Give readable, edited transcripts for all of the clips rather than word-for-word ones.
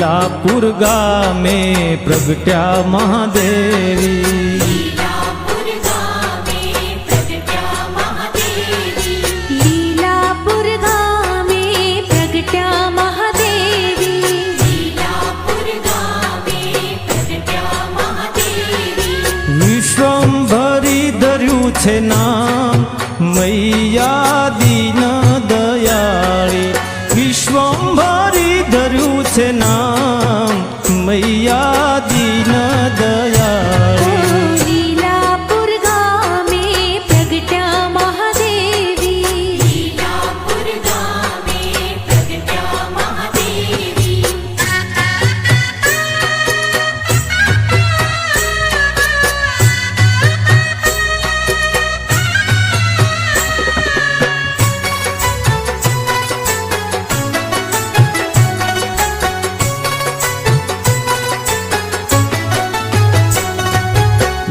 લીલાપુર ગામે પ્રગટ્યા મહાદેવી, લીલાપુર ગામે પ્રગટ્યા મહાદેવી, લીલાપુર ગામે પ્રગટ્યા મહાદેવી, લીલાપુર ગામે પ્રગટ્યા મહાદેવી. વિશ્વંભરી ધર્યું છે નામ મૈયા દીન દયાળી, વિશ્વંભરી ધર્યું છે નામ મૈયા દીન દયાળી. લીલાપુર ગામે પ્રગટ્યા મહાદેવી, લીલાપુર ગામે પ્રગટ્યા મહાદેવી.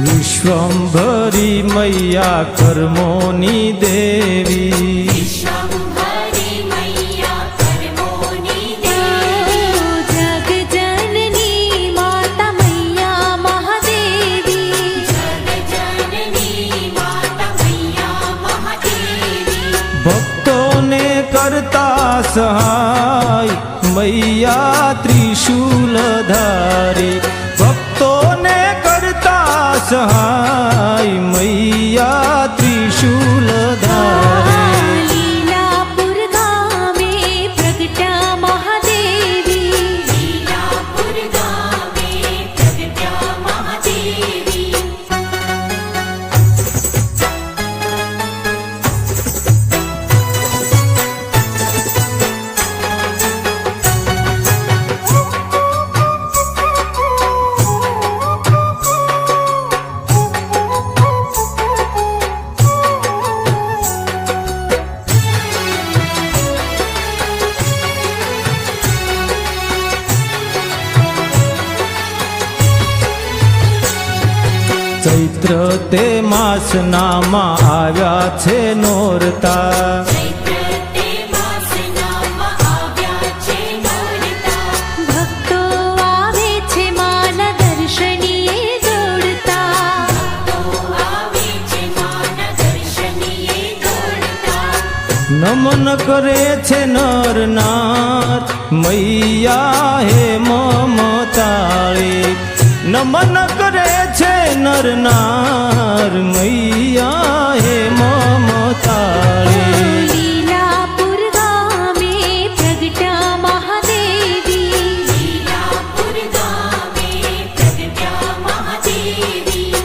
વિશ્વંભરી મૈયા કર્મોની દેવી, વિશ્વંભરી મૈયા કર્મોની દેવી, જગજનની માતા મૈયા મહાદેવી, જગજનની માતા મૈયા મહાદેવી. ભક્તોને કરતા સહાય મૈયા ત્રિશૂલધારી, ભક્તોને કરતા સહાય મૈયા ત્રિશૂલધારી. લીલાપુર ગામે પ્રગટ્યા મહાદેવી, લીલાપુર ગામે પ્રગટ્યા મહાદેવી. ચૈત્ર તે માસનામાં આવ્યા છે નોરતા, ચૈત્ર તે માસનામાં આવ્યા છે નોરતા, ભક્તો આવે છે માના દર્શનીએ દોડતા, ભક્તો આવે છે માના દર્શનીએ દોડતા. નમન કરે છે નર નાર મૈયા હે મમતાળી, નમન કરે છે નર નાર મૈયા હે મમતાળી. લીલાપુર ગામે પ્રગટ્યા મહાદેવી, લીલાપુર ગામે પ્રગટ્યા મહાદેવી.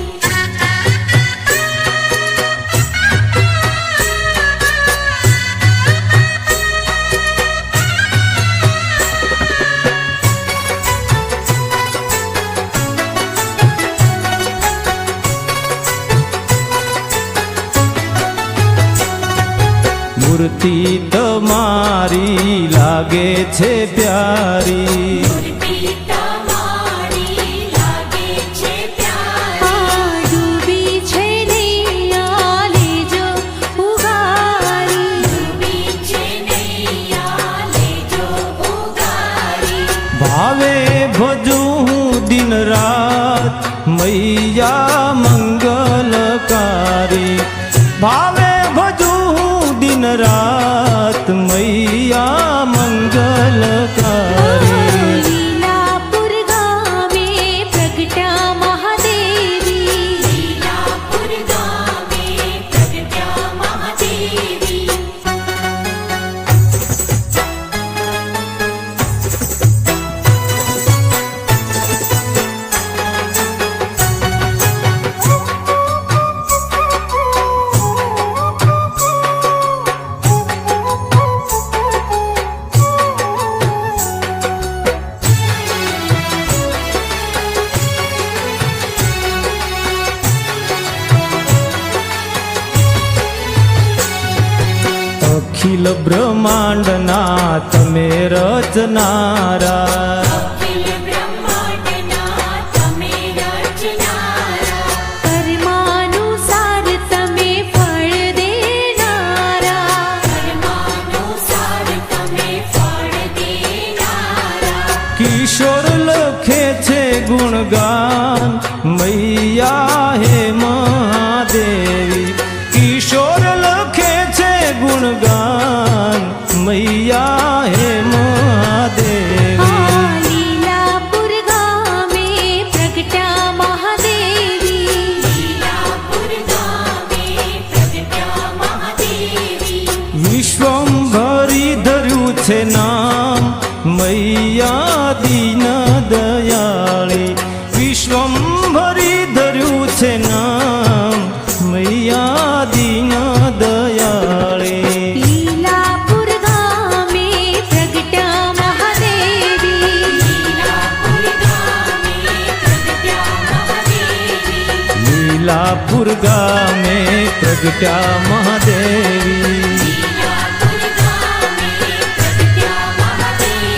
મૂર્તિ તમારી લાગે છે પ્યારી, મૂર્તિ તમારી લાગે છે પ્યારી, ડૂબી છે નૈયા લેજો ઉગારી, ડૂબી છે નૈયા લેજો ઉગારી. ભાવે ભજું દિન રાત મૈયા મંગલકારી, ભાવે ભજું દિન રાત મૈયા મંગલકારી. લીલાપુર ગામે પ્રગટ્યા મહાદેવી, લીલાપુર ગામે પ્રગટ્યા મહાદેવી. અખિલ બ્રહ્માંડના તમે રચનારા, અખિલ બ્રહ્માંડના તમે રચનારા, કર્માનુસાર તમે ફળ દેનારા, કર્માનુસાર તમે ફળ દેનારા. કિશોર લખે છે ગુણગાન મૈયા હે મહાદેવી. કિશોર લખે છે ગુણગાન મૈયા હે મહાદેવી. લીલાપુર ગામે પ્રગટ્યા મહાદેવી. લીલાપુર ગામે પ્રગટ્યા મહાદેવી. વિશ્વંભરી ધર્યું છે નામ મૈયા દીન દયાળી. વિશ્વંભરી ધર્યું છે નામ મૈયા દીન દયાળી. લીલાપુર ગામે પ્રગટ્યા મહાદેવી. લીલાપુર ગામે પ્રગટ્યા મહાદેવી. લીલાપુર ગામે પ્રગટ્યા મહાદેવી. લીલાપુર ગામે પ્રગટ્યા મહાદેવી.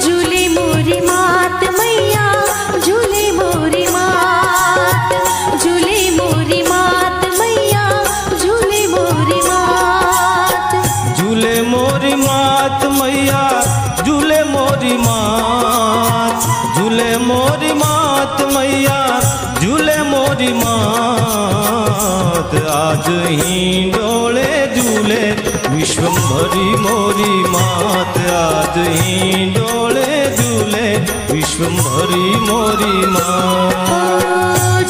ઝૂલે મોરી માત મૈયા, ઝૂલે મોરી માત. ઝૂલે મોરી માત મૈયા, ઝૂલે મોરી માત. ઝૂલે મોરી માત મૈયા, ઝૂલે મોરી માત. ઝૂલે મોરી માત મૈયા, ઝૂલે મોરી માત. આજ હિંડોળે ઝૂલે વિશ્વંભરી મોરી માત. આજ હિંડોળે ઝૂલે વિશ્વંભરી મોરી માત.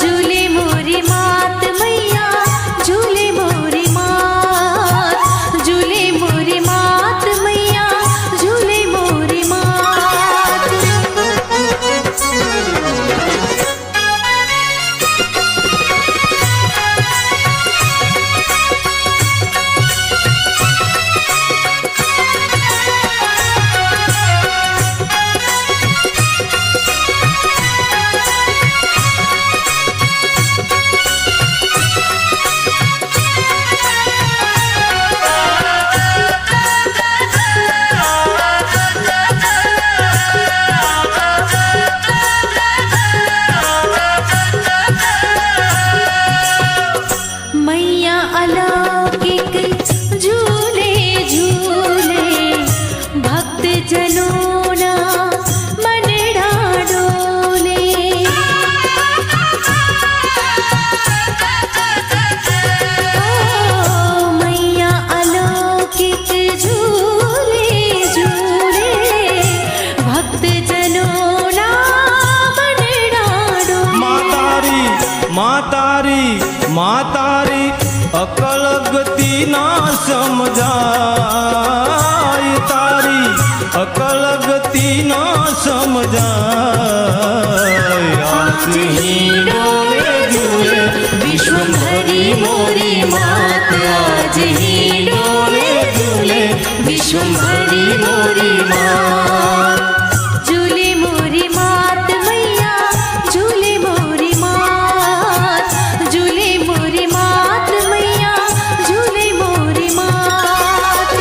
ઝૂલે મોરી માત મૈયા, ઝૂલે મોરી માત. ઝૂલે મોરી માત મૈયા, ઝૂલે મોરી માત. મૈયા અલૌકિક ઝૂલે ઝૂલે ભક્તજનોના મનડા ડોલે. મૈયા અલૌકિક ઝૂલે ઝૂલે ભક્તજનોના મનડા ડોલે. માતારી માતારી માતારી અકળ ગતિ ના સમજાય. તારી અકળ ગતિ ના સમજાય. આજ હિંડોળે ઝૂલે વિશ્વંભરી મોરી માત. આજ હિંડોળે ઝૂલે વિશ્વંભરી મોરી માત. ઝૂલે મોરી માત મૈયા, ઝૂલે મોરી માત. ઝૂલે મોરી માત મૈયા, ઝૂલે મોરી માત.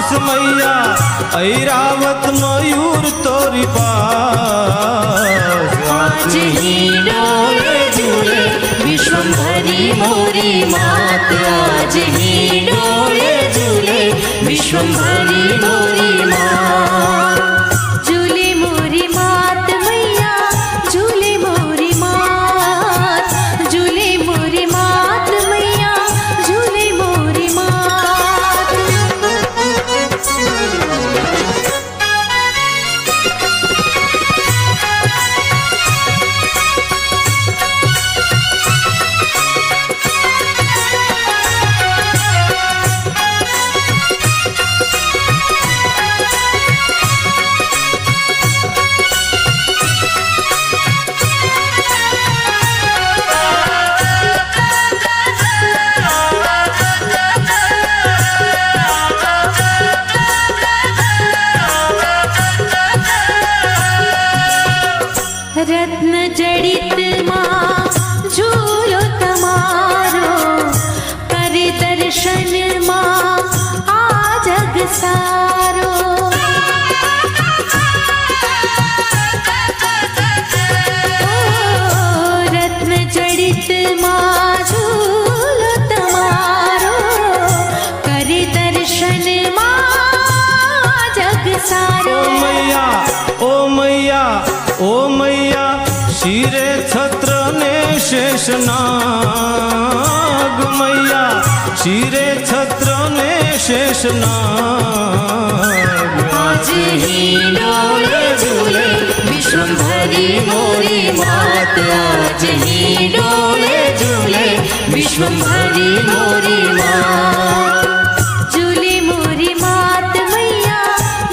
पास मैया ऐरावत मयूर तोरी पास। आज ही डोले झूले विश्वम्भरी मोरी मात, आज ही डोले झूले विश्वम्भरी मोरी मात। झूले मोरी मात मैया, झूले मोरी मात, झूले मोरी मात मैया, झूले मोरी मात। रत्न जड़ित माँ झूलो तमारो, करे दर्शन माँ आ जग सारो। ओ, रत्न जड़ित माँ झूलो तमारो, करे दर्शन माँ आ जग सारो। ओ मैया, ओ मैया, ओ मैया, शिरे छत्र ने शेषनाग मैया, शिरे छत्र ने शेषनाग। आज ही डोले झूले विश्वम्भरी मोरी मात, आज ही डोले झूले विश्वम्भरी मोरी मात। झूले मोरी मात मैया,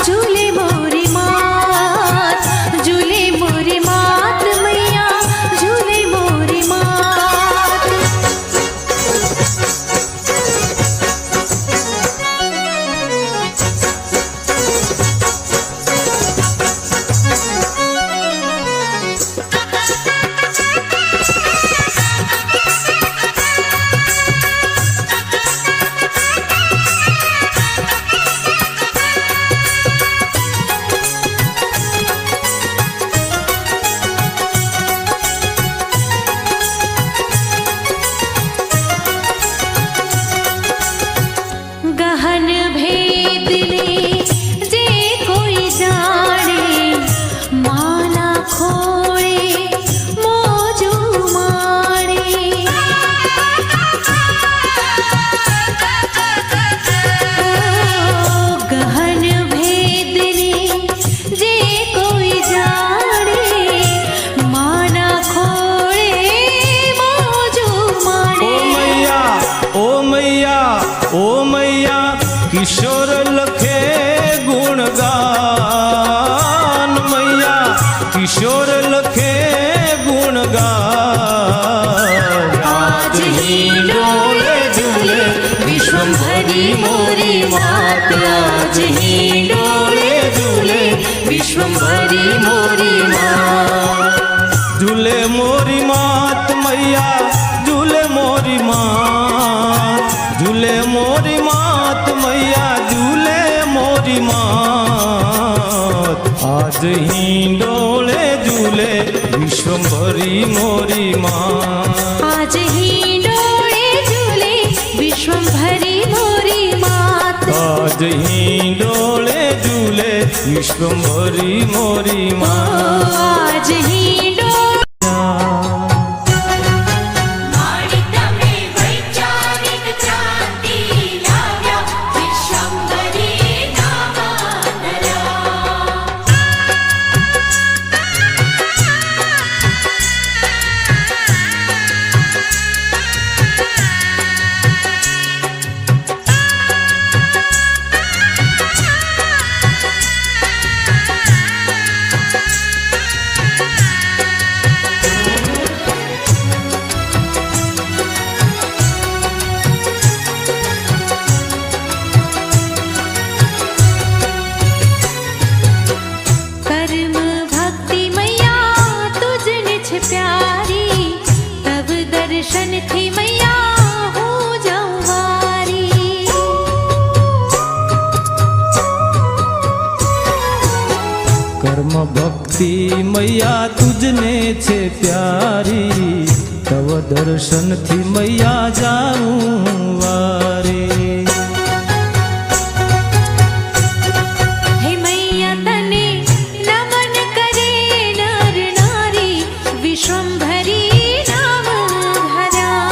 झूले मोरी मात, झूले मोरी मात मैया, झूले मोरी मात। गहन भेद ने जे कोई जाने, माला खोए मोजू माणे। ओ, गहन भेद ने जे कोई जाने, माला खोए मोजू ओ माणे। मैया, ओ मैया, ओ मैया, किशोर लखे गुणगान मैया, किशोर लखे गुणगान। आज ही डोले झूले विश्वम्भरी मोरी मात, आज ही डोले झूले विश्वम्भरी मोरी मात। झूले मोरी मात मैया, झूले मोरी मात, झूले मोरी मात मैया, झूले मोरी मात। आज ही डोले झूले विश्वम्भरी मोरी मात, आज ही डोले झूले विश्वम्भरी मोरी मात। आज ही डोले झूले विश्वम्भरी मोरी मात। आज ही डोले माणिक में वैचारिक क्रांति लाव्या, विश्वम्भरी नामांतरा। કર્મ ભક્તિ મૈયા તુજને છે પ્યારી, તવ દર્શનથી મૈયા જાઉં વારી. હે મૈયા તને નમન કરે નર નારી, વિશ્વંભરી નામ ધરા.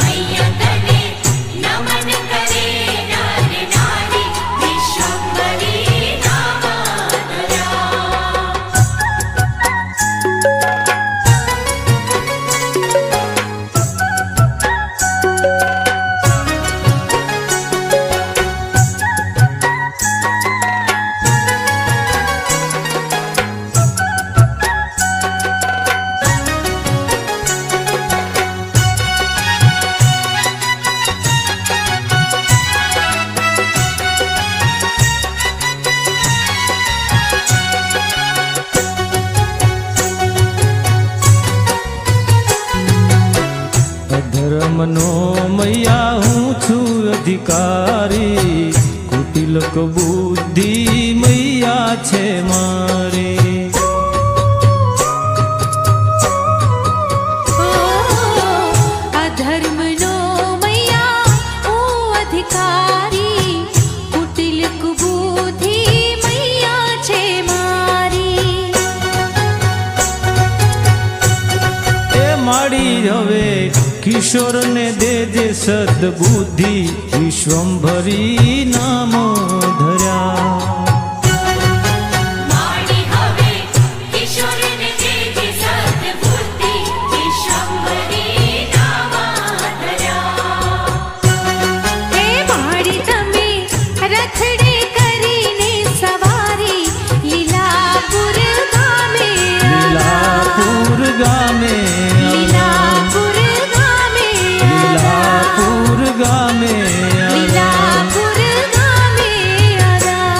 મૈયા તને નમન કરે નર નારી, વિશ્વંભરી નામ ધરા. અધર્મનો મૈયા હું છું અધિકારી, કુટિલક બુદ્ધિ મૈયા છે મારી. ઓ અધર્મનો મૈયા હું અધિકારી, કુટિલ કુબુદ્ધિ મૈયા છે મારી. એ માડી હવે કિશોરને દેજે સદબુદ્ધિ, વિશ્વંભરી નામ ધર્યા. માડી હવે કિશોરને દેજે સદબુદ્ધિ, વિશ્વંભરી નામ ધર્યા. હે માડી તમે રથડે કરીને સવારી, લીલાપુર ગામે લીલાપુર ગામે લીલાપુર ગામે લીલાપુર ગામે લીલાપુર ગામે આરા.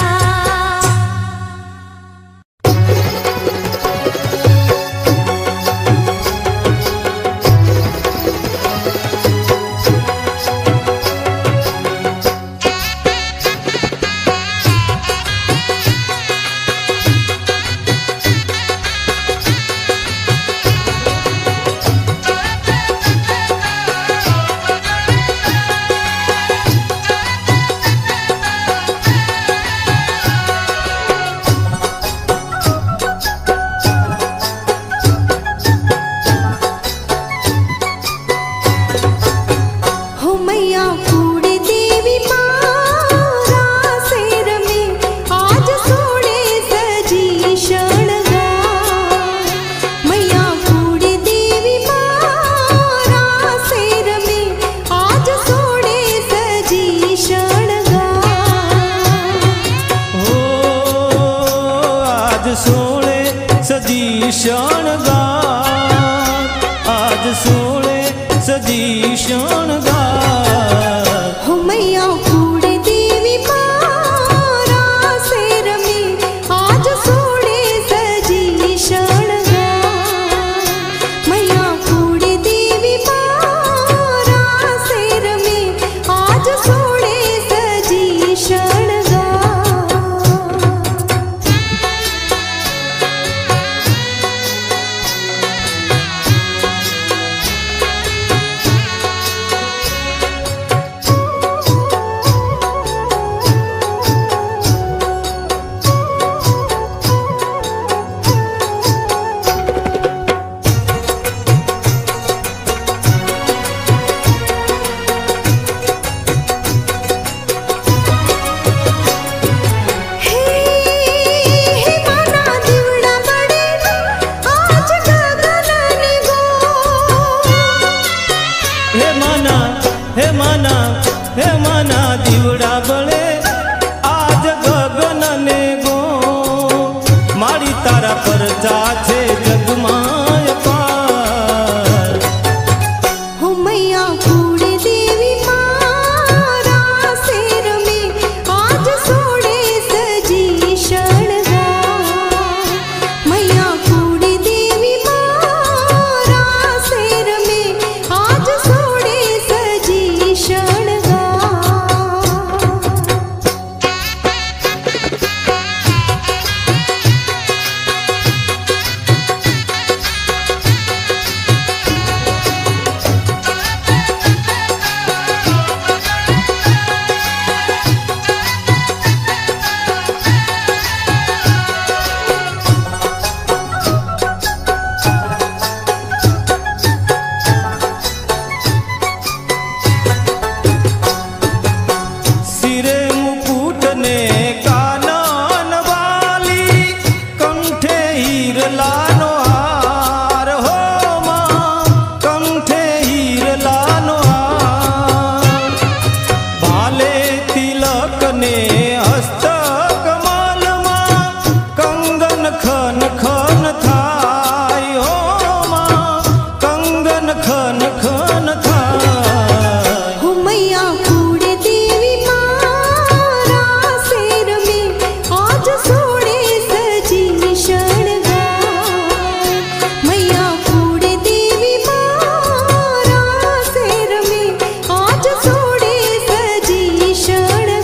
હો મૈયા કુળ દેવી મારા શેર મેં આજ સોડે સજી શણગાર. મૈયા કુળ દેવી મારા શેર મેં આજ સોડે સજી શણગાર. ઓ આજ સોળે સજી શણગાર, આજ સોળે સજી શણગાર. હો મૈયા કુળ દેવી મારા શેર મેં આજ સોડે સજી શણગાર. મૈયા કુળ દેવી મારા શેર મેં આજ સોડે સજી શણગાર. ને હસ્ત કમલમાં કંગન ખન ખન થાય હો માં કંગન ખન ખન થાય હો મૈયા કુળે દેવી મારા શેર મેં આજ સોડે સજી શણગાર મૈયા કુળે દેવી મારા શેર મેં આજ સોડે સજી શણગાર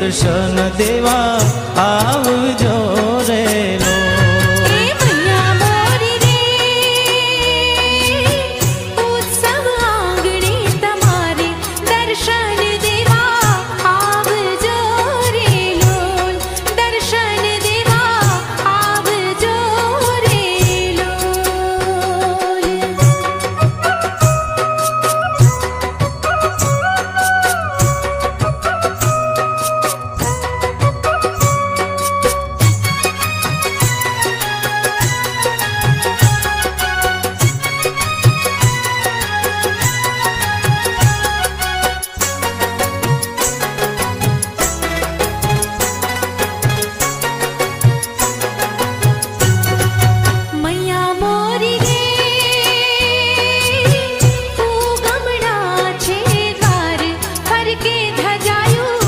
દર્શન દેવા આવજો રે લો. હે મૈયા મોરી રે ઉત્સવ આંગણે તમારે દર્શન દેવા આવજો રે લોલ, દર્શન દેવા આવજો રે લોલ. મૈયા મોરી રે ઉગમણા છે દ્વાર ફરકે ધજાયું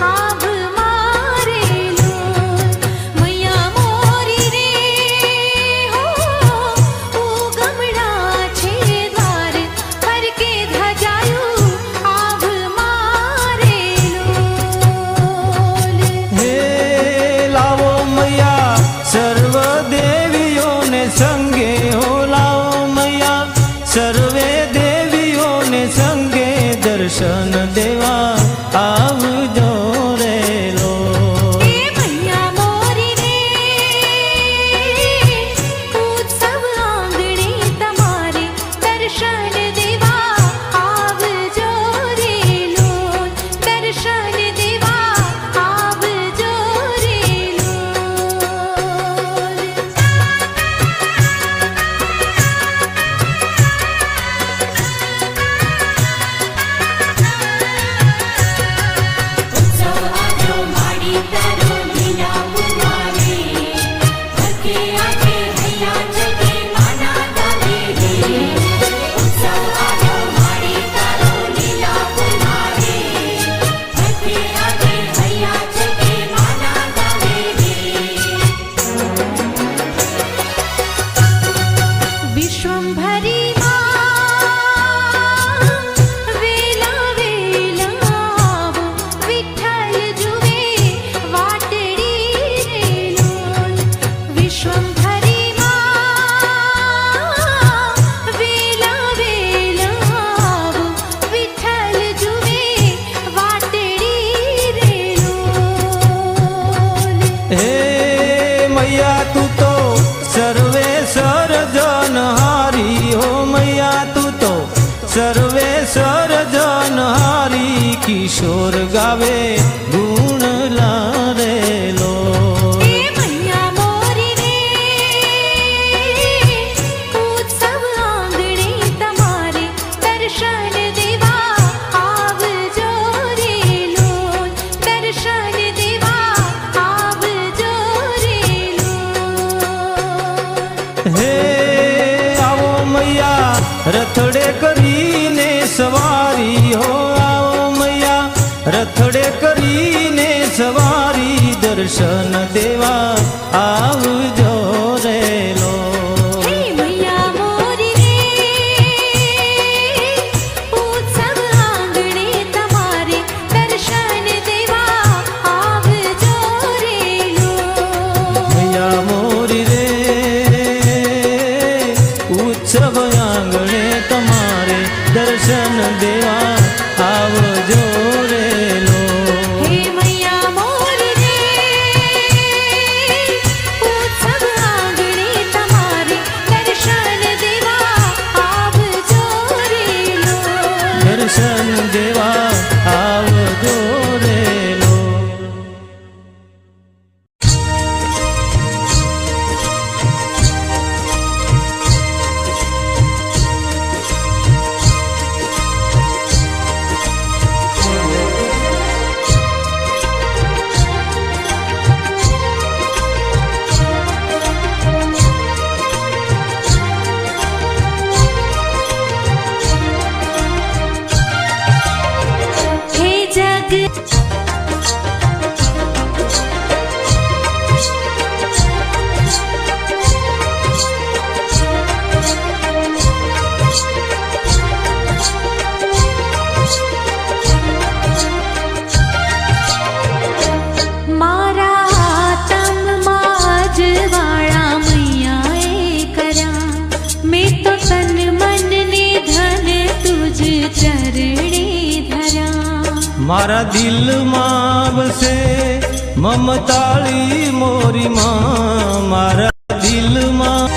આભ મારે લોલ. મૈયા મોરી રે હો ઉગમણા છે દ્વાર ફરકે ધજાયું આભ મારે લોલ. હે લાવો મૈયા સર્વ દેવીઓને સંગે, હો લાવો મૈયા સર્વે દેવીઓને સંગે દર્શન દેવા આવજો રે લો. હે મૈયા મોરી રે ઉત્સવ આંગણે તમારે દર્શન દેવા આવજો રે લોલ, દર્શન દેવા આવજો રે લોલ. ઉત્સવ આજો માડી તારો લીલા પુરવારે, હકે આગે હૈયા જગે માના ગાવે રે. ઉત્સવ આજો માડી તારો લીલા પુરવારે, હકે આગે હૈયા જગે માના ગાવે રે. વિશ્વંભરી માં વેલા વેલા આવો, વિઠ્ઠલ જુએ વાટડી રે લોલ. વિશ્વંભરી માં વેલા વેલા આવો, વિઠ્ઠલ જુએ વાટડી રે લોલ. હે મૈયા તું તો સર્વે સર્જનહારી, હો મૈયા તું તો સર્વે સર્જનહારી કિશોર ગાવે ગુણ લારે લો. હે મૈયા મોરી રે ઉત્સવ આંગણે તમારે દર્શન દેવા આવજો રે લોલ, દર્શન દેવા આવજો રે લોલ. હે આવો મૈયા રથડે કરીને સવારી, હો આવો મૈયા રથડે કરીને સવારી દર્શન દેવા આવજો રે લો. હે મૈયા મોરી રે ઉત્સવ આંગણે તમારે દર્શન દેવા આવજો રે લોલ. મૈયા મોરી રે ઉત્સવ આંગણે તમારે દર્શન દેવા આવજો રે લો. હે મૈયા મોરી રે મારા દિલમાં વસે મમતાળી મોરી માં મારા દિલમાં